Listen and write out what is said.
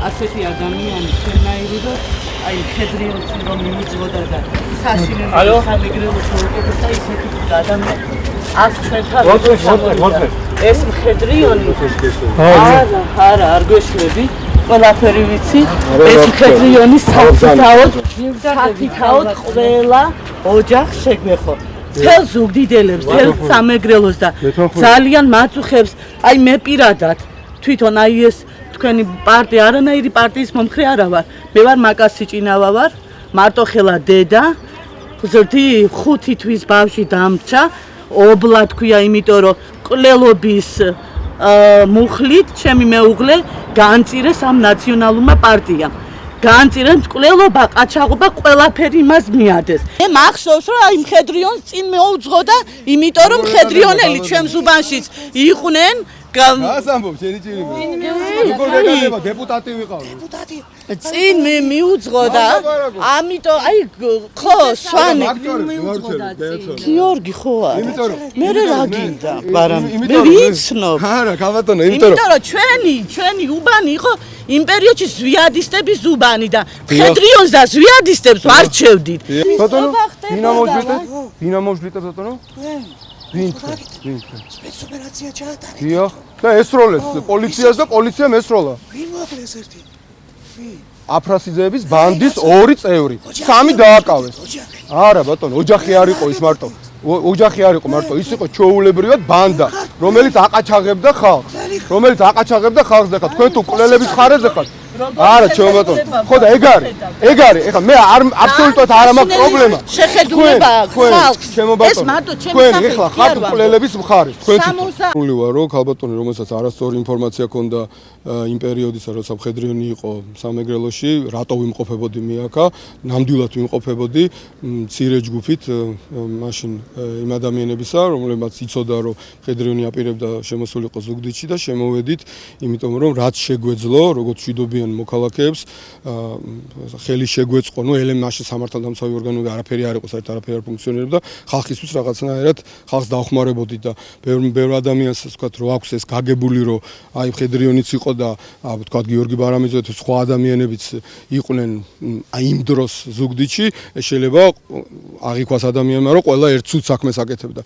ასეთი ადამიანი ჩვენნაირი რომ აი მხედრიელში რომ მიუძღოდა და საშინელი სამეგრელო შეუკეთეს და ისეთი ადამიანი აქ ჩვენთან ეს მხედრიონი არა არ გვეშლები ყველაფერი ვიცი ეს მხედრიონი საფიქაოდ ყველა ოჯახს შეგვეხო თელ ზუგდიდელებს თელ სამეგრელოს და ძალიან მაწუხებს აი მე პირადად თვითონ აი ეს თქვენი პარტია არანაირი პარტიის მომხრე არა ვარ მე ვარ მაკასიჭინავა ვარ მარტოხელა დედა ზრდი 5 თვის ბავში დამრჩა ობლა თქვია იმიტომ რომ კლელობის მუხლით ჩემი მეუღლე განწირეს ამ ნაციონალურმა პარტიამ განწირეს კლელობა ყაჩაღობა ყველაფერი იმას მიადეს მე მახსოვს რომ აი მხედრიონს წინ მეუძღოდა იმიტომ რომ მხედრიონელი ჩემს უბანშიც იყვნენ გასამბობ შენი ჭირი როგორ გაგადება დეპუტატი ვიყავ დეპუტატი წინ მე მიუძღოდა ამიტომ აი ხო სვანი გიორგი ხო არა იმიტომ რომ მე რა გინდა მაგრამ მე ვიცნობ არა გავატონო იმიტომ რომ ჩვენი უბანი იყო იმ პერიოდში ზვიადისტების უბანი და მხედრიონს და ზვიადისტებს ვარჩევდით ბატონო ვინა მოჟლიტებს ბატონო ვინ სპეცოპერაცია ჩაატარა. დიახ. და ესროლეს პოლიციას და პოლიციამ ესროლა. ვინ მოაკლეს ერთი? ვინ? აფრასიძეების ბანდის 2 წევრი. 3 დააკავეს. არა ბატონო, ოჯახი არ იყო ის მარტო. ოჯახი არ იყო მარტო, ის იყო ჩვეულებრივად ბანდა, რომელიც აყაჩაღებდა ხალხს. რომელიც აყაჩაღებდა ხალხს და ხა თქვენ თუ კვლელების ხარეზე ხართ. არა ჩემო ბატონო. ხო და ეგ არის. ეხლა მე აბსოლუტურად არ მაქვს პრობლემა. შეხედულება ხალხს. ჩემო ბატონო. ეს მარტო ჩემი სახელი. ეხლა ხართ კვლელების მხარეს. თქვენ თვითონ ვარ რომ ქალბატონი რომელსაც არასწორი ინფორმაცია ჰქონდა იმ პერიოდისა როცა მხედრიონი იყო სამეგრელოში, რატო ვიმყოფებოდი მე აქა, ნამდვილად ვიმყოფებოდი მცირე ჯგუფით მაშინ იმ ადამიანებისა, რომლებმაც იცოდა რომ მხედრიონი აპირებდა შემოსულიყო ზუგდიდში და შემოვედით, იმიტომ რომ რაც შეგვეძლო, როგორც შვიდობიან მოქალაქეებს, ხელი შეგვეწყო, ნუ ელემაში სამართალდამცავი ორგანოები არაფერი არ იყო, საერთოდ არაფერი არ ფუნქციონირებდა, ხალხისთვის რაღაცნაირად ხალხს დავხმარებოდით და ბევრ ადამიანს ვთქვათ, რომ აქვს ეს გაგებული, რომ აი მხედრიონიც იყო და ვთქვათ გიორგი ბარამიძე თუ სხვა ადამიანებიც იყვნენ აი იმ დროს ზუგდიდში, შეიძლება აღიქვას ადამიანმა, რომ ყველა ერთ ცუდ საქმეს აკეთებდა.